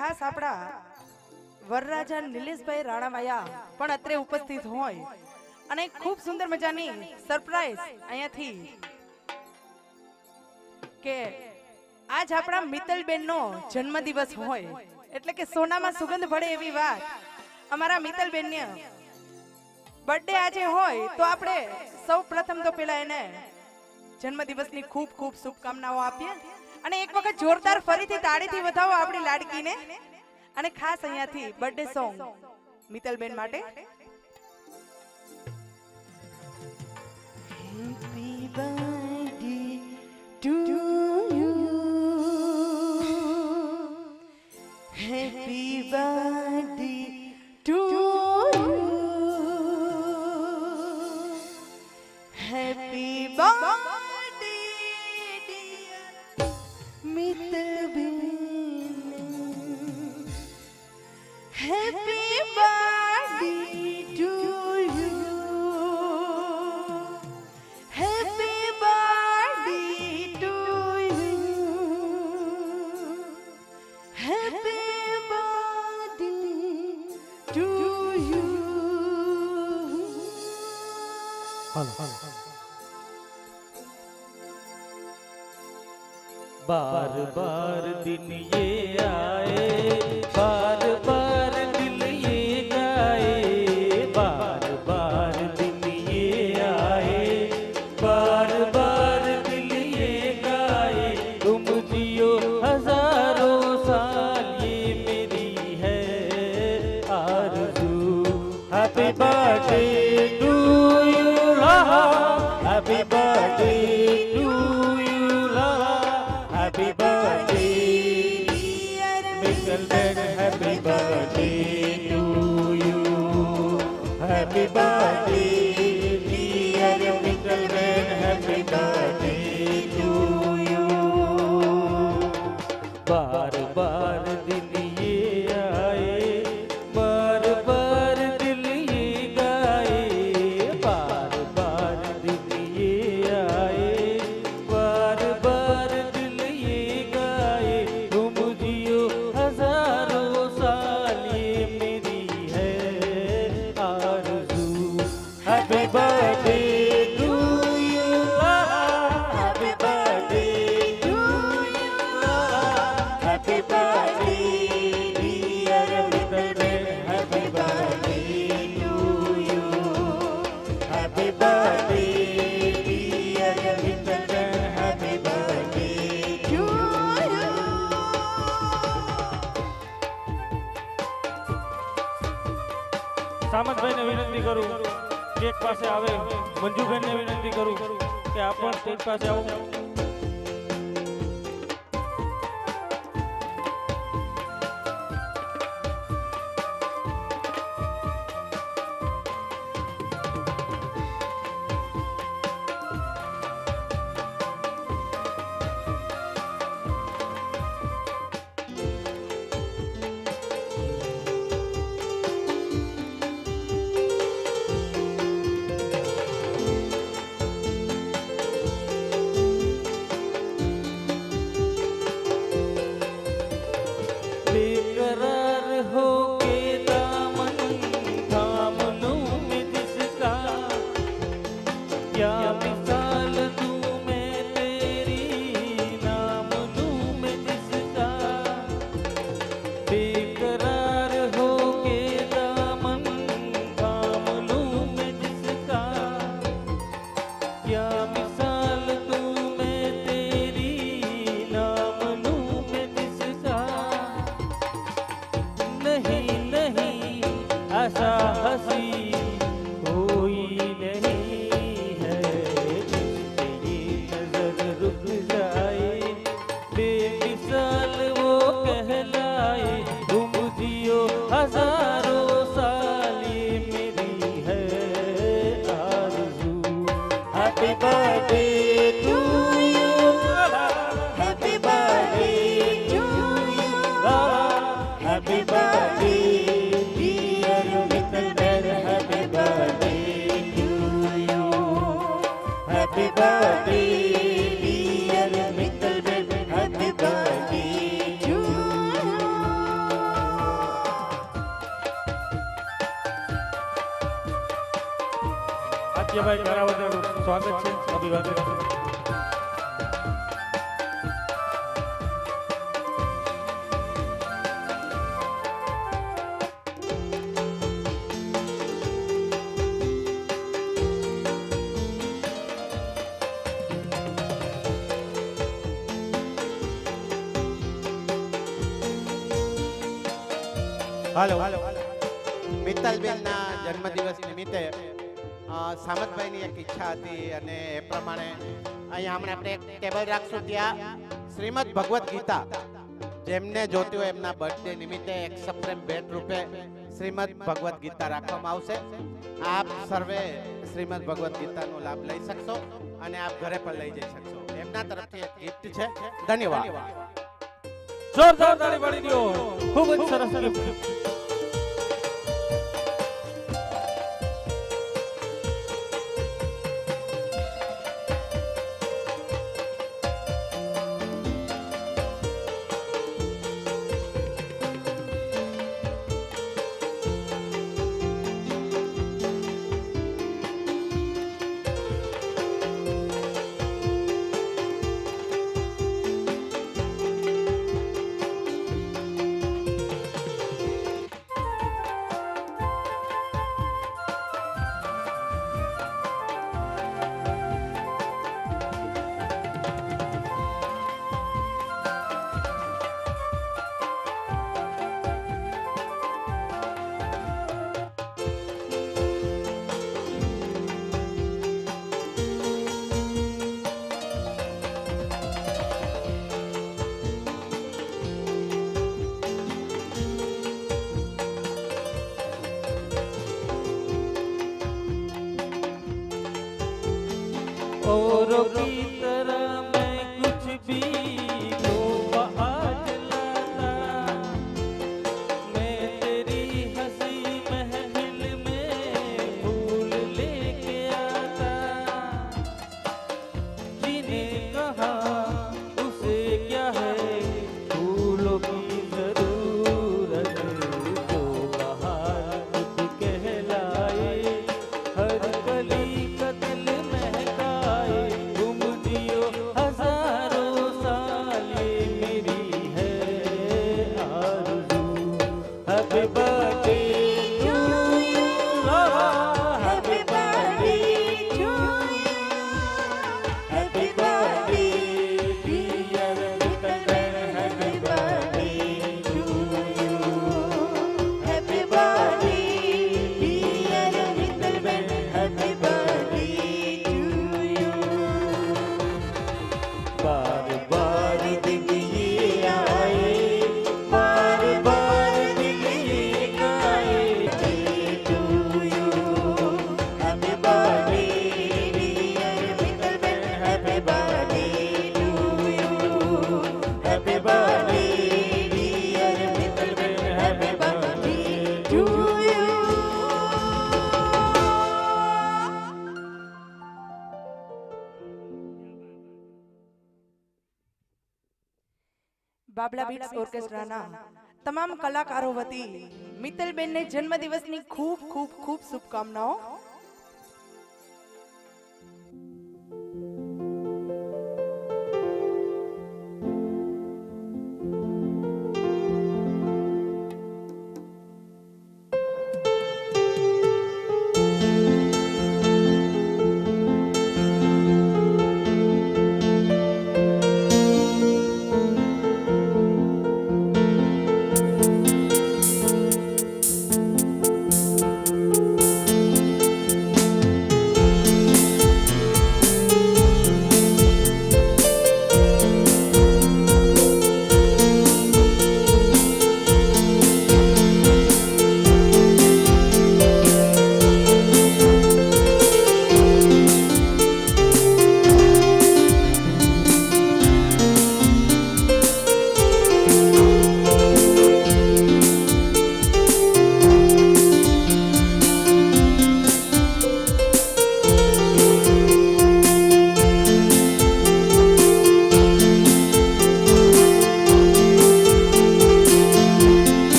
ખાસ આપણા વરરાજા નિલેશભાઈ રાણાવાયા પણ અત્રે ઉપસ્થિત હોય અને ખૂબ સુંદર મજાની સરપ્રાઈઝ અહીંયાથી કે આજ આપણા મિત્તલબેનનો જન્મદિવસ હોય એટલે કે સોનામાં સુગંધ ભળે એવી વાત અમારા મિત્તલબેનને બર્થડે આજે હોય તો આપણે સૌ પ્રથમ તો પેલા એને જન્મદિવસની ખૂબ ખૂબ શુભકામનાઓ આપીએ અને એક વખત જોરદાર ફરીથી તાળીથી વધાવો આપણી લાડકીને અને ખાસ અહીંયાથી બર્થડે સોંગ મિત્તલબેન માટે happy birthday to you happy birthday to you happy birthday dear મિત્તલબેન Happy birthday to you. Happy birthday to you. Happy birthday to you. बार बार दिन ये आए बार बार दिल ये गाए बार बार दिन ये आए बार बार दिल ये गाए तुम जियो हजारों साल ये मेरी है आरज़ू happy birthday to you happy birthday to you Happy birthday, dear Mittleman. Happy birthday to you. Happy birthday, dear Mittleman. Happy birthday to you. बार बार दिन ये आए, बार बार दिल ये गाए, बार बार दिन ये आए, बार बार Happy birthday to you. Happy birthday to you. Happy birthday, dear Mittleman. Happy birthday to you. Happy birthday, dear Mittleman. Happy birthday to you. સામંતભાઈને વિનંતી કરું સ્ટેજ પાસે આવે મંજુબેનને વિનંતી કરું કે આપ પણ સ્ટેજ પાસે આવો ભાગ્યભાઈ કરાવતનું સ્વાગત છે, અભિવાદન છે. હાલો મિત્તલબેનના જન્મદિવસ નિમિત્તે સામતભાઈની એક ઈચ્છા હતી અને એ પ્રમાણે અહીંયા હમણાં આપણે એક ટેબલ રાખશું ત્યાં શ્રીમદ ભગવદ્ ગીતા જેમને જોતી હોય એમના બર્થડે નિમિત્તે એક સપ્રેમ ભેટ રૂપે શ્રીમદ ભગવદ્ ગીતા રાખવામાં આવશે. આપ સર્વે શ્રીમદ ભગવદ્ ગીતાનો લાભ લઈ શકશો અને આપ ઘરે પણ લઈ જઈ શકશો. એમના તરફથી એક ગિફ્ટ છે. ધન્યવાદ. જોરદાર તાળી પાડી દો. ખૂબ જ સરસ gift. औरों की तरह मैं कुछ भी तो आज लाता, मैं तेरी हंसी महफिल में फूल लेके आता, जिन्हें कहा उसे क्या है फूलों की जरूरत, जो बहार खुद कहलाए हर कली का दिल महकाए, तुम जियो हजारों साल ये मेरी है आरज़ू. Happy birthday to you, happy birthday to you, happy birthday dear Mittal, happy birthday to you, happy birthday dear Mittal, happy birthday to you. बार बार दिन ये आए, बार बार दिन ये गाए, to you, happy birthday dear Mittal, happy birthday to you, happy birthday dear Mittal, happy birthday to you. Babla beats ઓર્કેસ્ટ્રાના તમામ કલાકારો વતી મિત્તલબેનને જન્મદિવસની ખૂબ ખૂબ ખૂબ શુભકામનાઓ.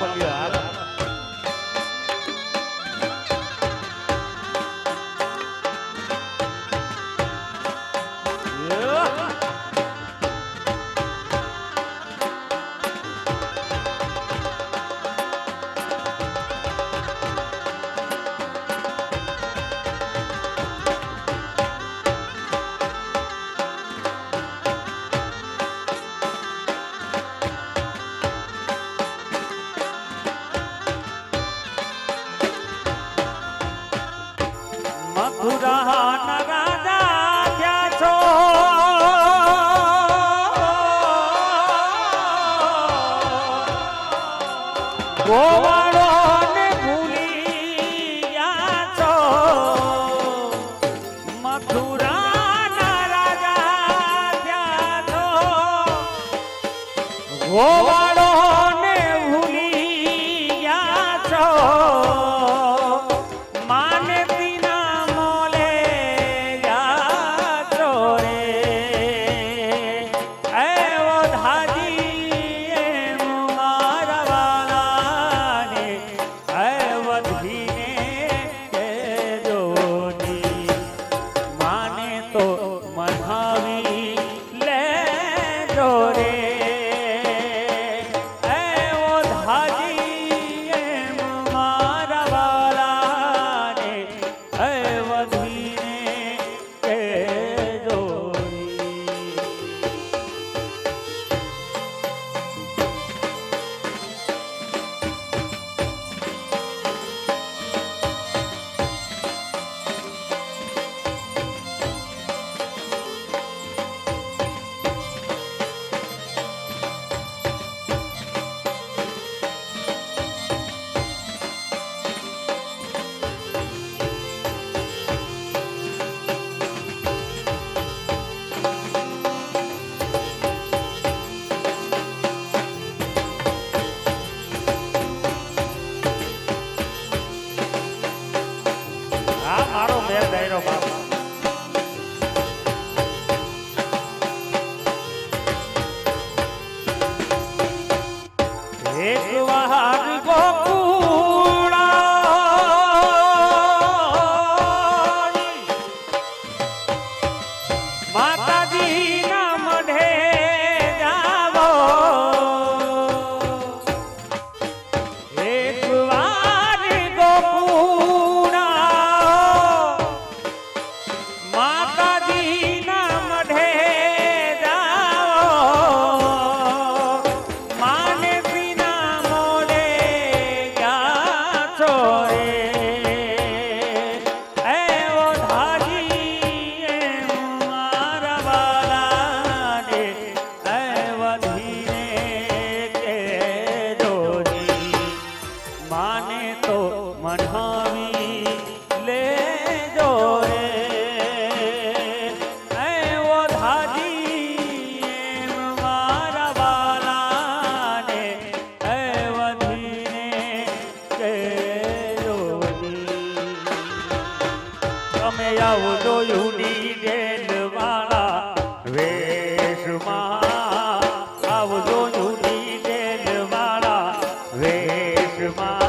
પલ્યો હાલ મથુરાના રાજા થયા છો ગોવાળોને ભૂલી ગયા છો મથુરાના રાજા થયા છો ગોવાળોને ભૂલી ગયા છો માને મારો મેર ડાયરો બાબા એક વાર ગોકુળા માતાજીના મઢે જાવો એક વાર ગોકુળા માતાજીના મઢે આવજો યુની ડેલવાળા વેશમાં આવજો યુની ડેલવાળા વેશમાં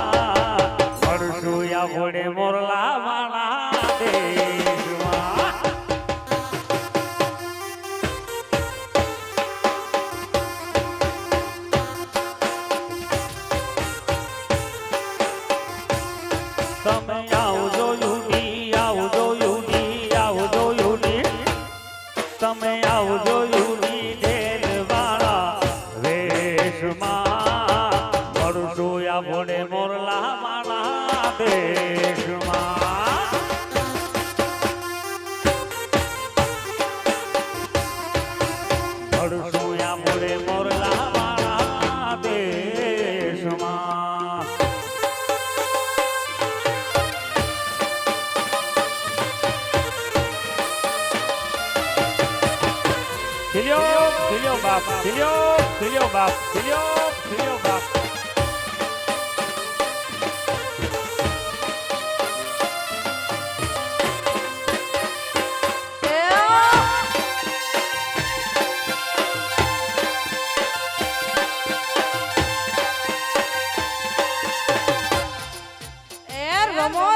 મળશું આપણે મોરલા વાળા દેશમાં તમે આવજો યુની આવજો તમે આવજો યુની ડેલવાળા વેશમાં મળશું આપણે મોરલા વાળા દેશમાં મળશું આપણે મોરલા વાળા દેશમાં Filho bapo, filho bapo, filho bapo.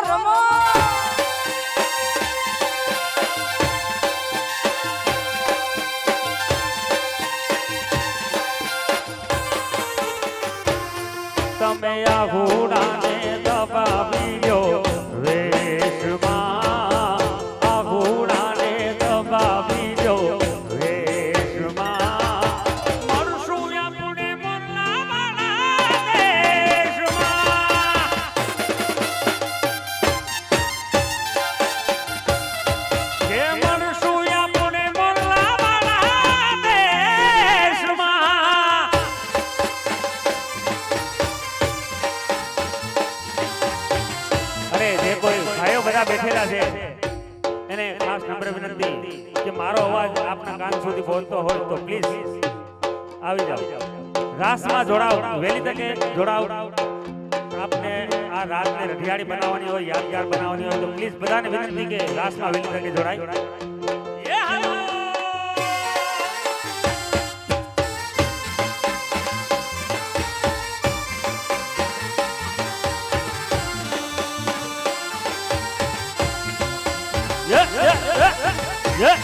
રમો તમે આ ઘોડાને દબાવી લ્યો રેશમાં, આ ઘોડાને દબાવી લ્યો રેશમાં. મળશું આપણે મોરલાવાળા દેશમાં. કે મળશું આપણે મોરલાવાળા દેશમાં. અરે જે કોઈ ભાઈઓ બધા બેઠેલા છે એને ખાસ નમ્ર વિનંતી કે મારો અવાજ આપના કાન સુધી પહોંચતો હોય તો પ્લીઝ આવી જાઓ, રાસમાં જોડાઓ, વહેલી તકે જોડાઓ. આપને આ રાતને રઢિયાળી બનાવવાની હોય, યાદગાર બનાવવાની હોય તો પ્લીઝ બધાને વિનંતી કે રાસમાં વહેલી તકે જોડાય. એ હાલો. Yeah.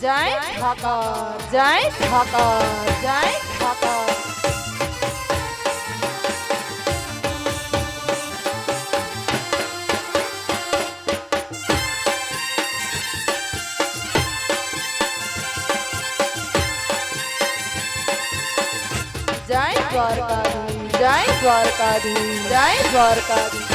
જય ઠાકર, જય ઠાકર, જય ઠાકર. જય દ્વારકાધીશ, જય દ્વારકાધીશ, જય દ્વારકાધીશ.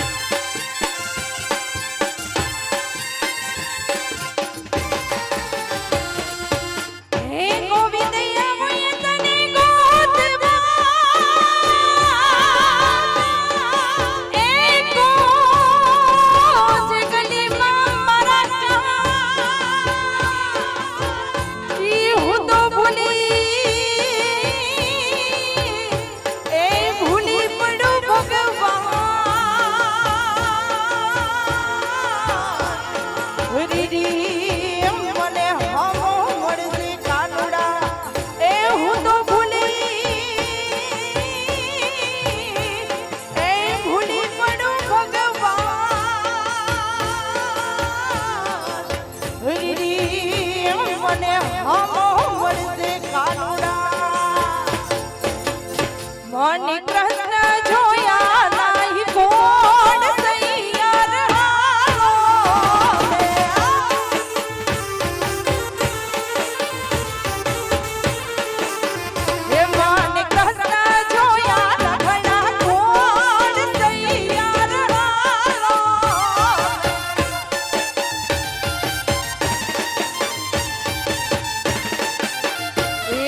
ભૂલી પડું ભગવાન મને હમો મળશે કાનુડા મને કૃષ્ણ જોયા નહીં કોણ સૈયાર હાલો હે મને કૃષ્ણ જોયા ઘણા કોણ સૈયાર હાલો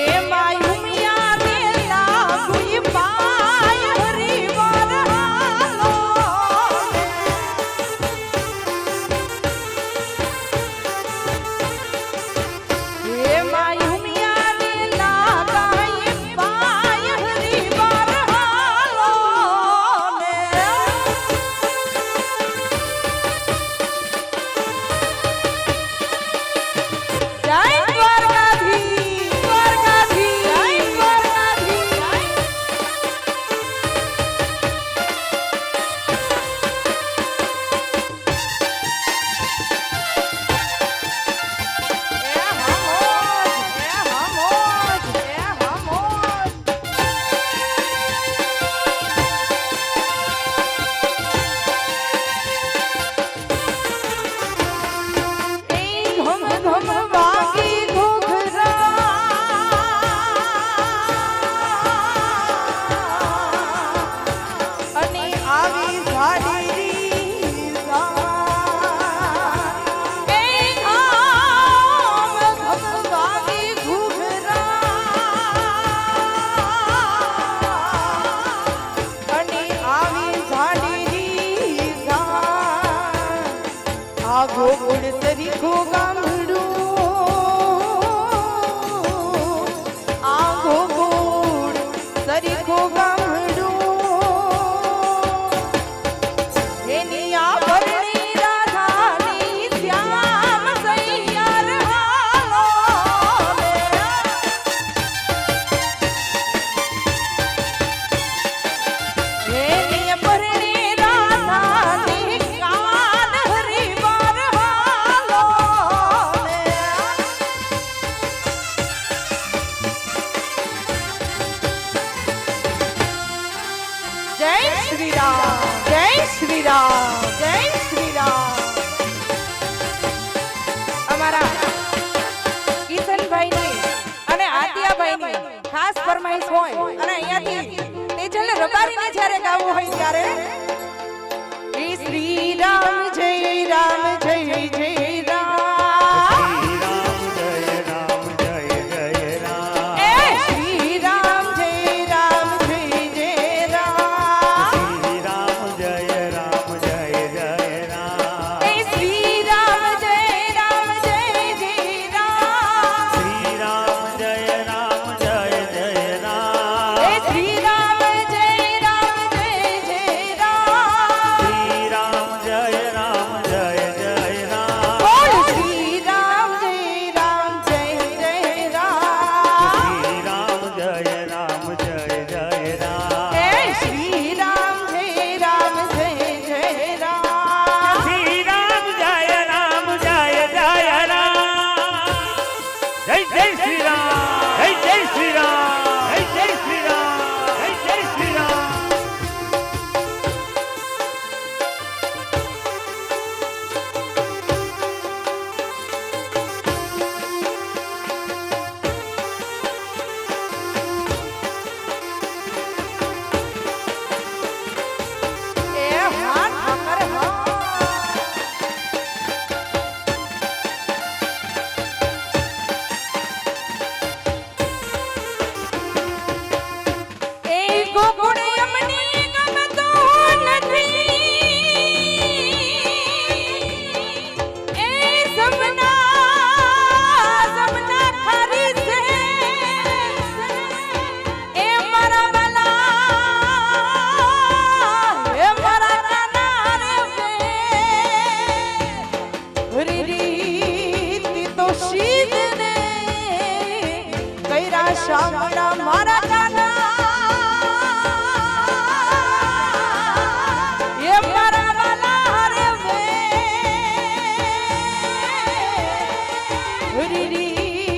એ માયું મિયા રે લાગુઈ પાય હરિવાર હાલો એ માયું મિયા રે લાગાઈ પાય હરિવાર હાલો જય દ્વારકાધીશ દ્વારકાધીશ જય દ્વારકાધીશ અને આવી ઝાડીરી એ ઘામ ઘમવાવી ઘૂઘરા અને આવી ઝાડીરી આ ગોકુળ સરીખો ગામડું આ ગોકુળ સરીખો ગામડું એની આ ભરણી રાધાની શ્યામ સૈયાર હાલો એની ભરણી રાધાની કાન હરિવાર હાલો જય શ્રી રામ જય શ્રી રામ જય શ્રી રામ અમારા કિશનભાઈની અને આત્યાભાઈની ખાસ ફરમાઈશ હોય અને અહીંયાથી તેજલ રબારીને જ્યારે ગાવું હોય ત્યારે હે શ્રી રામ જય રામ જય જય રામ એ શ્રી રામ જય રામ જય જય રામ એ શ્રી રામ જય રામ જય જય રામ બોલ શ્રી રામ જય રામ જય જય રામ એ શ્રી રામ જય રામ જય જય રામ એ શ્રી રામ જય રામ જય જય શામળા મારા કાના એ મારા વાલા રે વે રીરી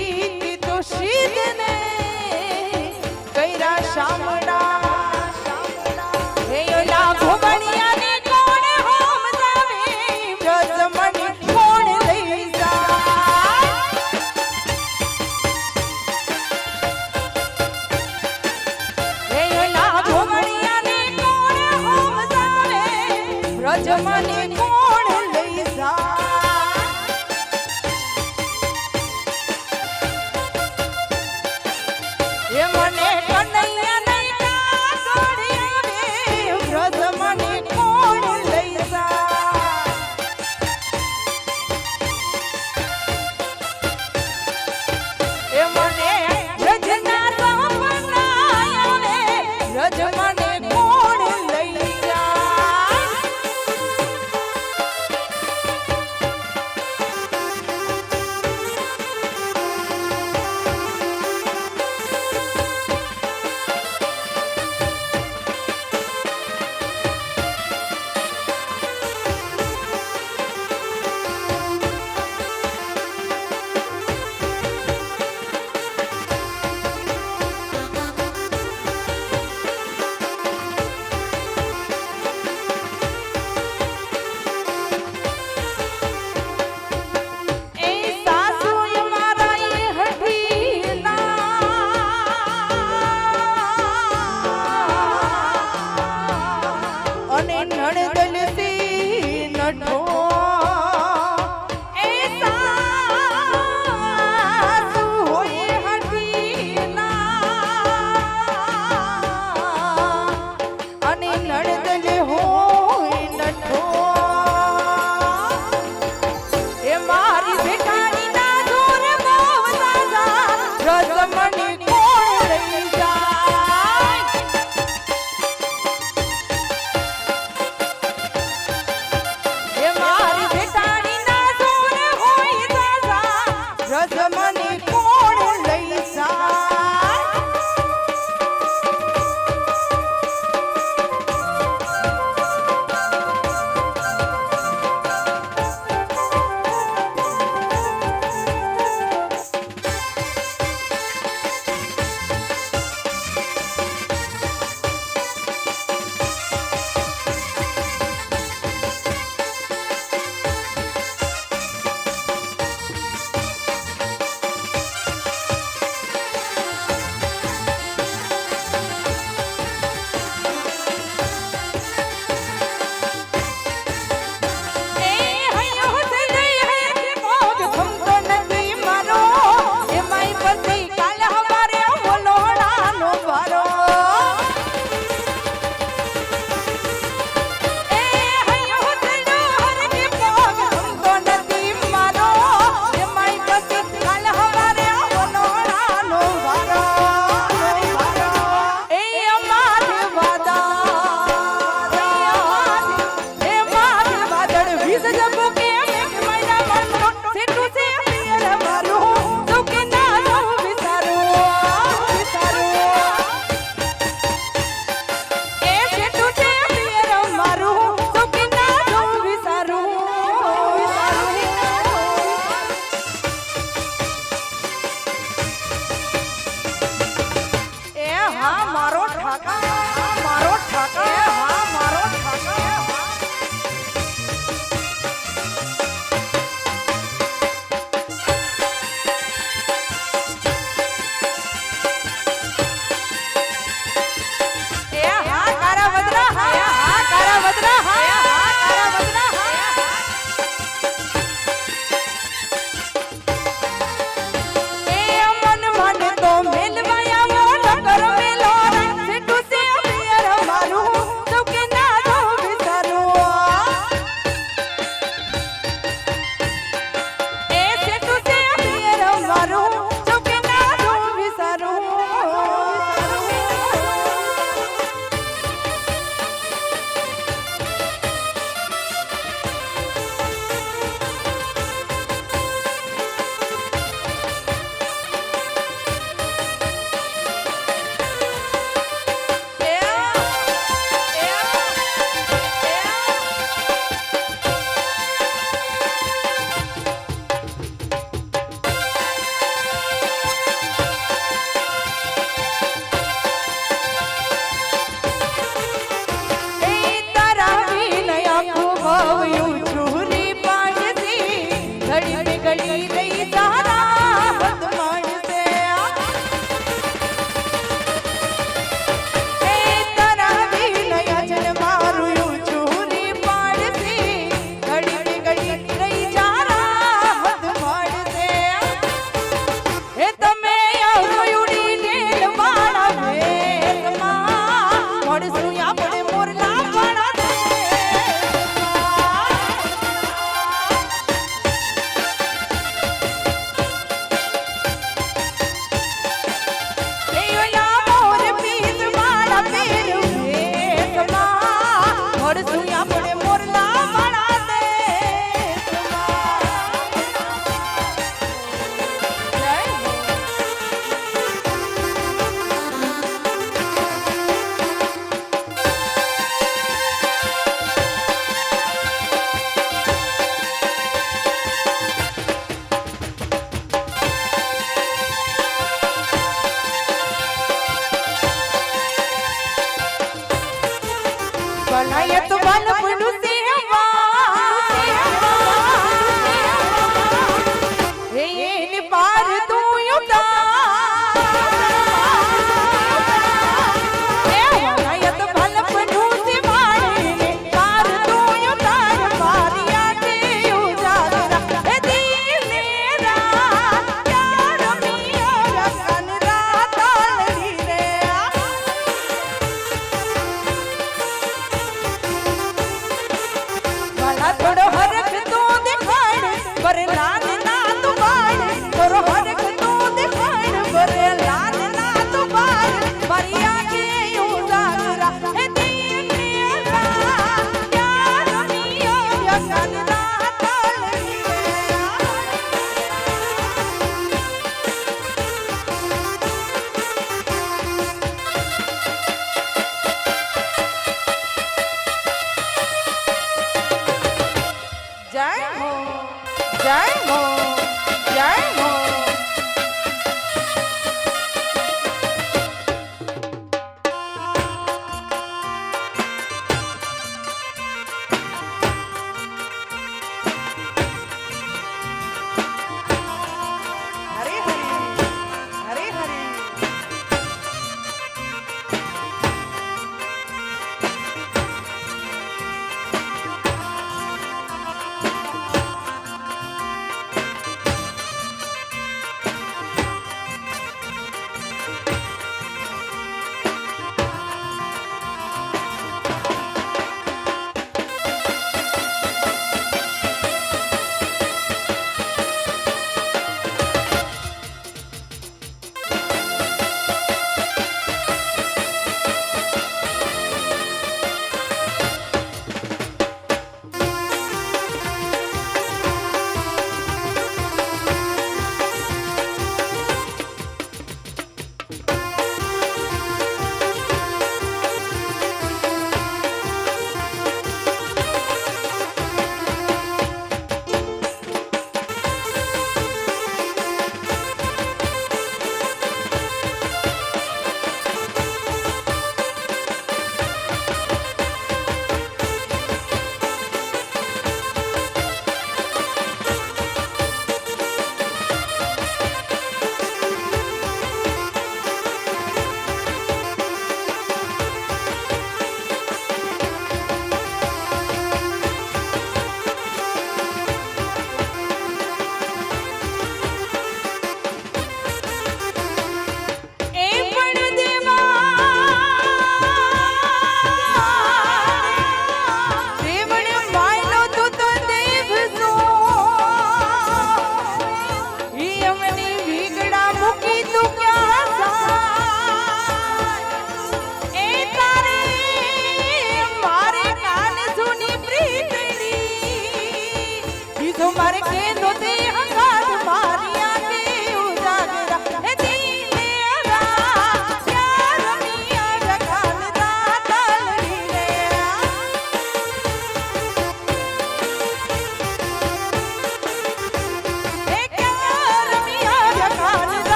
વદરા હા તારા વદરા હા એ મન મને તો મેલવાયા વો નગર મેલો સેટુ સે અમિયર મારું તો કે ના દો વિસરું એ સેટુ સે અમિયર મારું તો કે ના દો વિસરું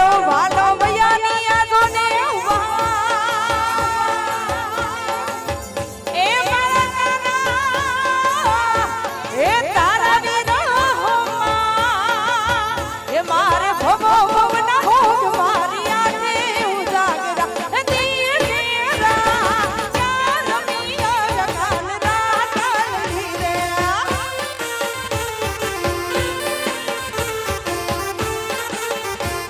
મારો વાલો વયાની આજો ને એ મારા કાના એ તારા વિરહમાં એ મારે ભવો ભવના ભોગ મારી આજે ઉજાગરા દીએ કેરા રમીયા જગન રાતલી રે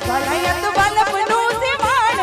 ભલાયત બલપનું સિવાય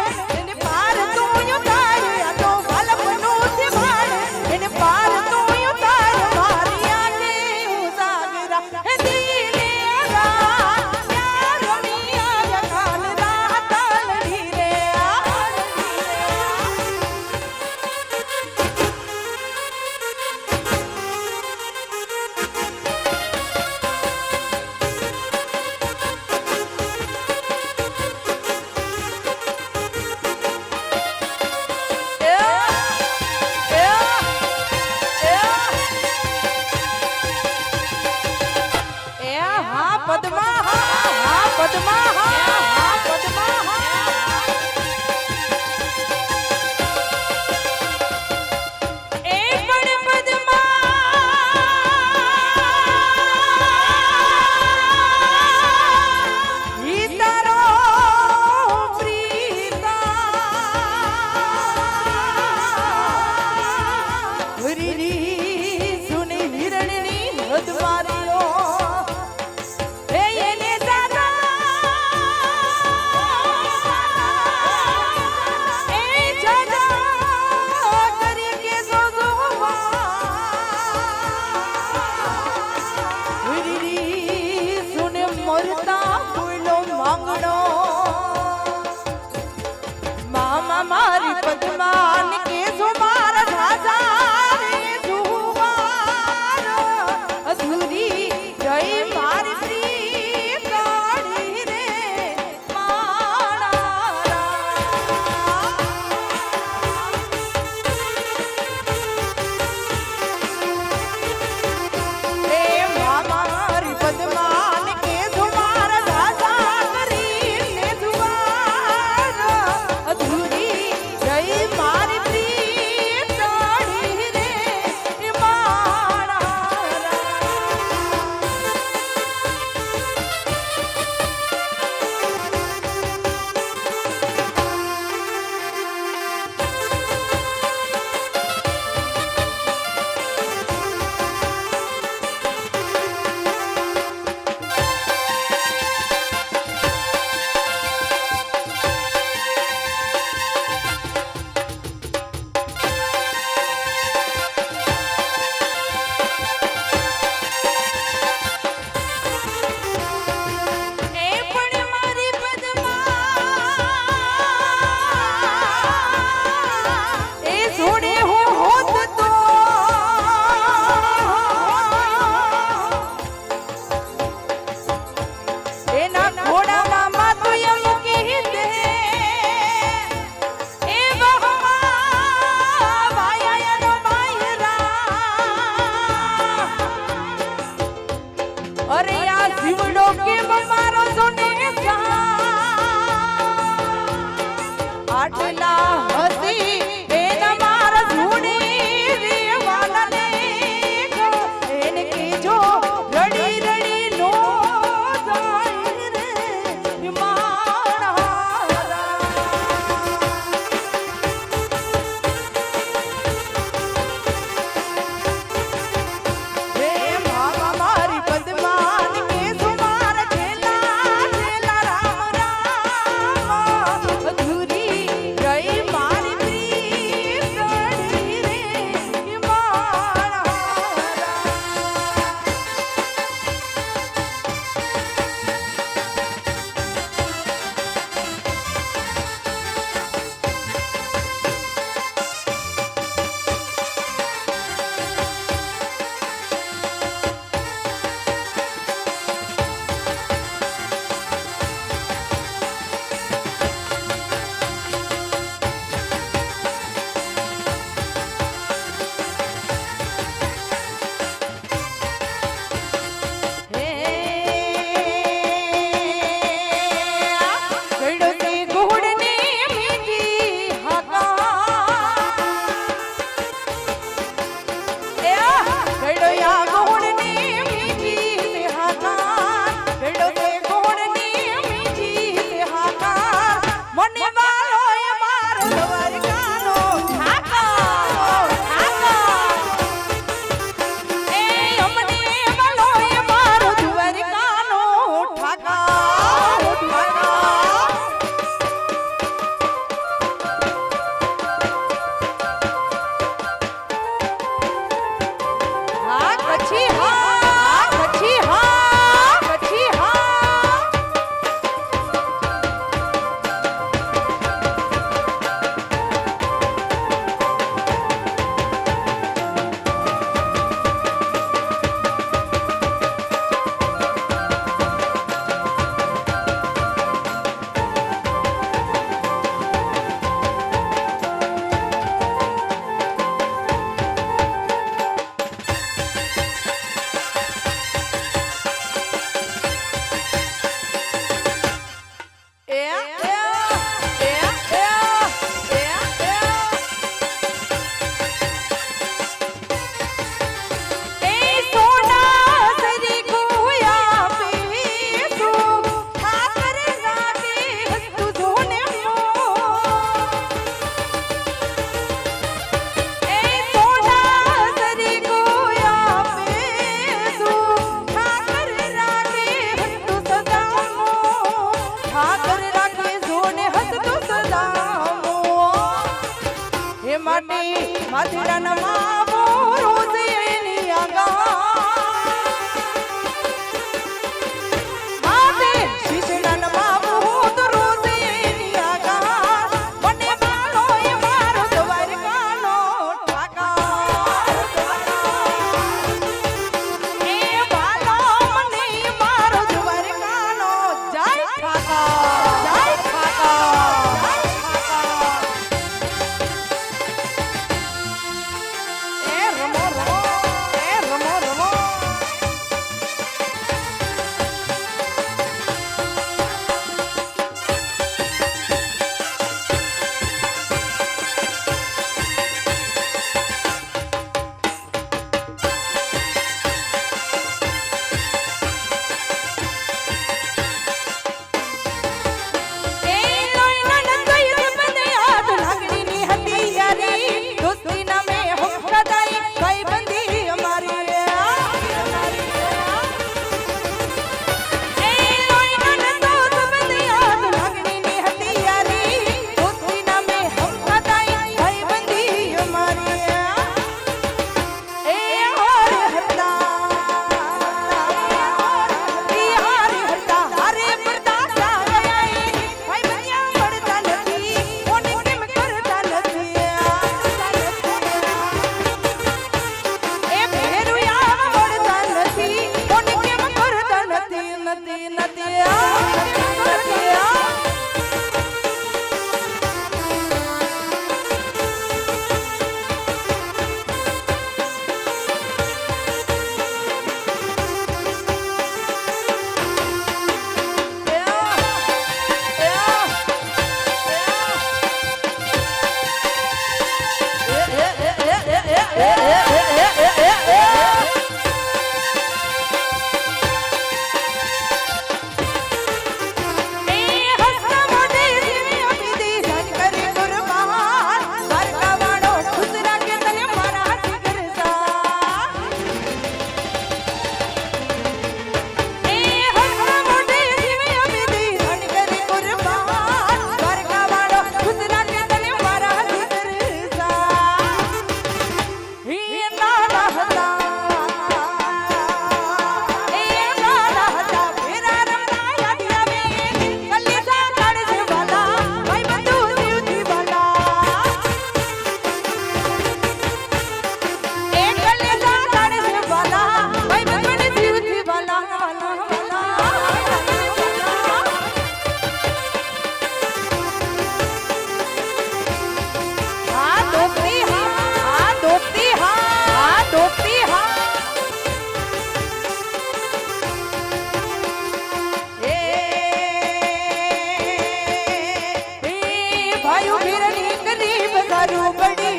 મથુરામાં મોરુસેની આગા માતે શિશનામાં મોરુસેની આગા મને બાલો એ મારો દ્વારકાનો ઠાકા એ બાલો મને મારો દ્વારકાનો જય ઠાકા જય ઠાકા એ રમો રમો એ રમો રમો એ લોઈના નકઈ બંધ યાદ લાગણીની હતી યારી દોસ્તી નામે હફતાઈ ભાઈ બંધી અમારી એ લોઈના દોસ્ત બંધ યાદ લાગણીની હતી યારી દોસ્તી નામે હફતાઈ ભાઈ બંધી અમારી એ હાર હતા હારે પડતા ગયા ભાઈ બન્યા મળતા નથી કોને કેમ કરતા નથી એ ભેરુયા મળતા નથી કોને કેમ કરતા નથી નથી નથી ભાઈઓ ભીરની ગરીબ ગારું બડી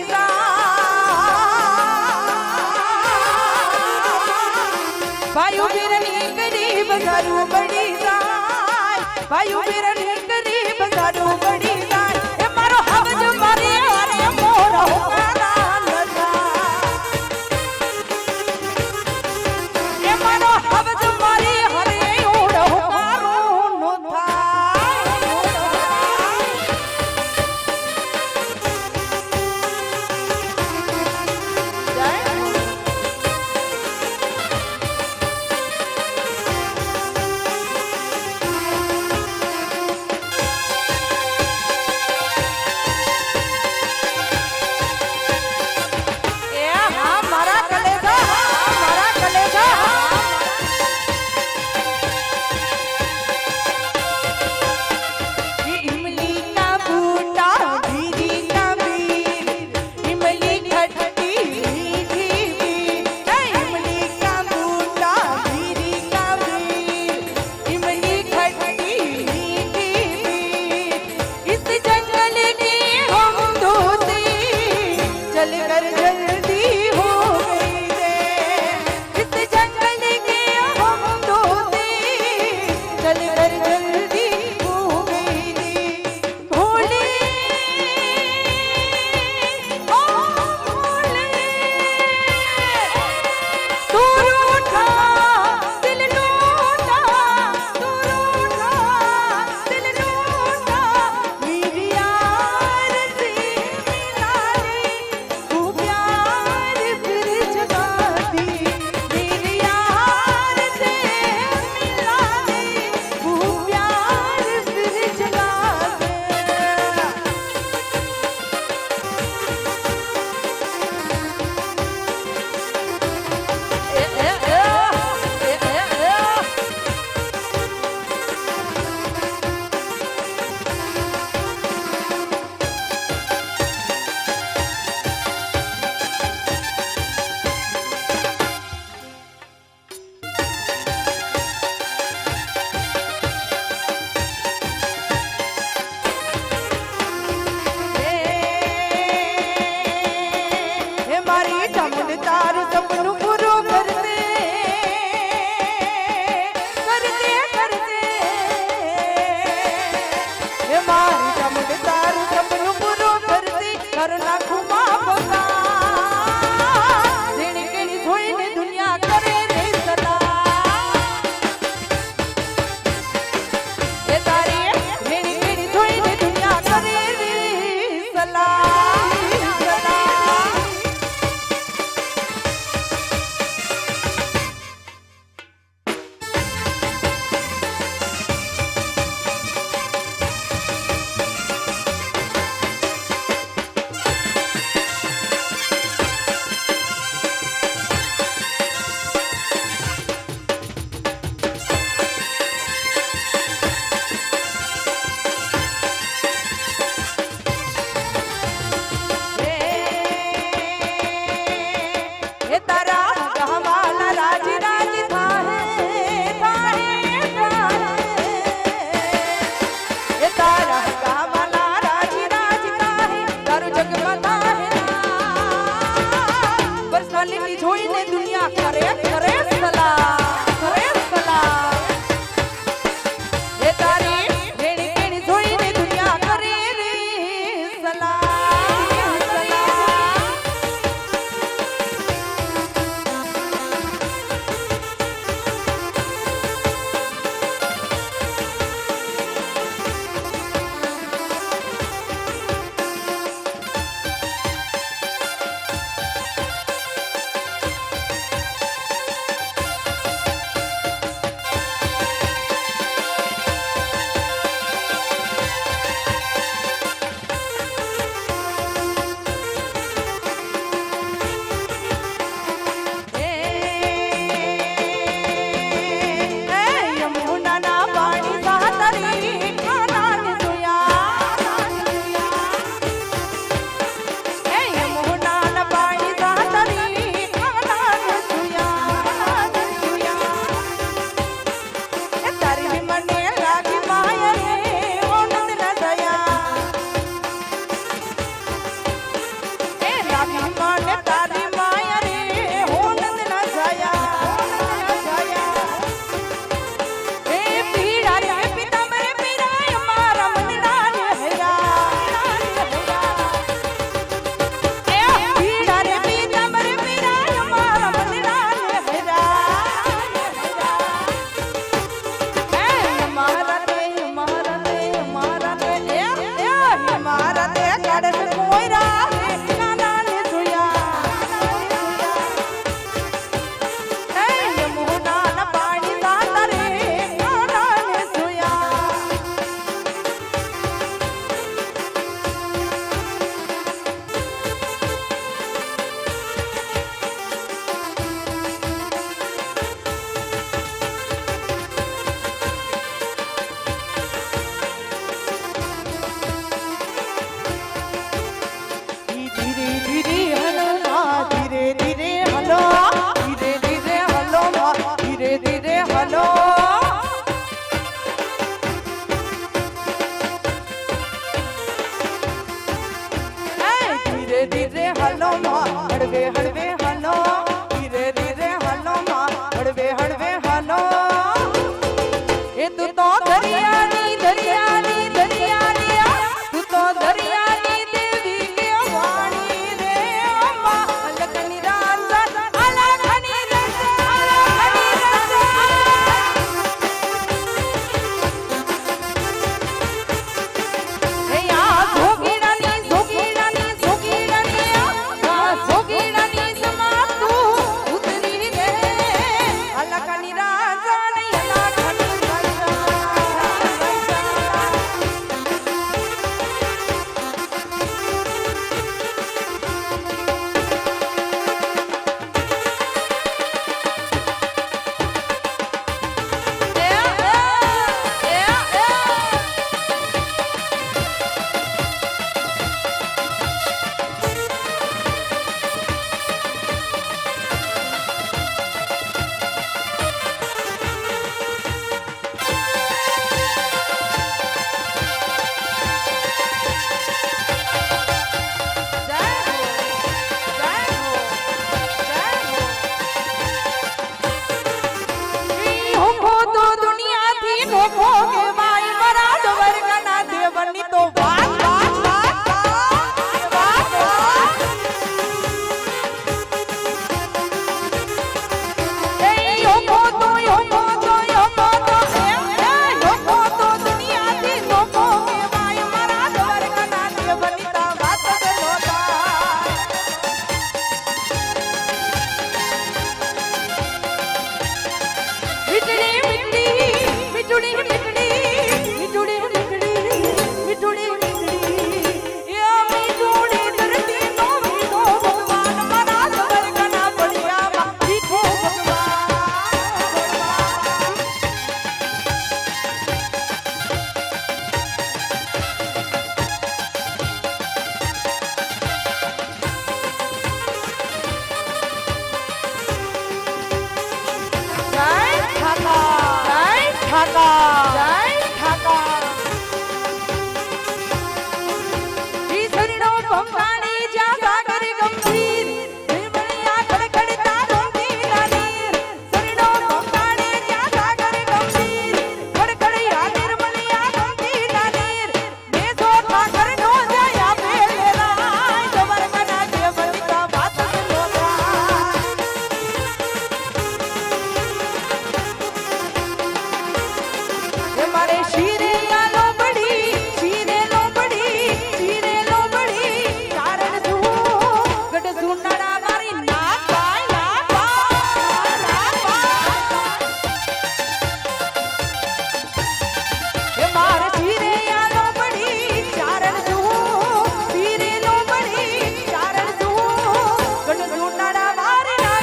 ભાઈઓ ભીરની ગરીબ ગારું બડી જાય ભાઈઓ ભીરની ગરીબ ગારું બડી જાય એ મારો હવજ મારી અરે મોરો કાના લજા એ મારો હવજ મારી હરે ઓડો મારો નો થાય મારી ચામુંડ તારું સપનું પૂરું કરતી કર નાખું માં પગા જેણી કેણી જોઈને દુનિયા કરે રે સલાહ એ તારી જેણી કેણી જોઈને દુનિયા કરે રે સલાહ સલાહ એ તારા ગહવાલા રાજ રાજ થાહે થાહે એ તારા ગહવાલા રાજ રાજ થાહે તારું જગમાં થાહે પર્સનાલિટી જોઈને દુનિયા કરે કરે સલાહ કરે સલાહ એ તારી જેણી કેણી જોઈને દુનિયા કરે રે સલાહ સલાહ યમુનાના પાણી સાતરી કાનાને જોયા યમુનાના પાણી સાતરી કાનાને જોયા તારી મને લાગી માયા રે ઓનંદ ન દયા લાગી મને તારી માયા રે ઓનંદ ન જયા એ પીડા રે પિતાંબરે પીરાય મારા મનના ને હેરા એ પીડા રે પિતાંબરે પીરાય મારા મનના ને હેરા એ મારા તે કાઢે કોઈ રા કાના ને જોયા યમુનાના પાણી સાતરે કાનાને જોયા ભંગાણી જ્યાં સાગર ગંભીર નિર્મળિયા ખડખડતા ડોંગીના નીર શરણો ભંગાણી જ્યાં સાગર ગંભીર ખડખડિયા નિર્મળિયા ડોંગીના નીર બેસો ઠાકરનો જય આપે લેરાય જવરકના દેવતા વાત લોકા મારે શીરે લો બડી શીરે લો બડી કારણ તું ગઢ સુંદરા મારી ના એ મારે શીરે લો બડી કારણ તું શીરે લો બડી કારણ તું ગઢ સુંદરા મારી ના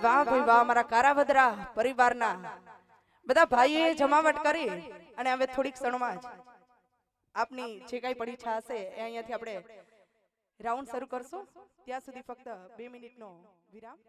વાહ ભાઈ વાહ અમારા કારાવદરા પરિવારના બધા ભાઈઓએ જમાવટ કરી અને હવે થોડીક ક્ષણોમાં જ આપની જે કાંઈ પડી ઈચ્છા હશે એ અહીંયાથી આપણે રાઉન્ડ શરૂ કરશું ત્યાં સુધી ફક્ત 2 મિનિટનો વિરામ.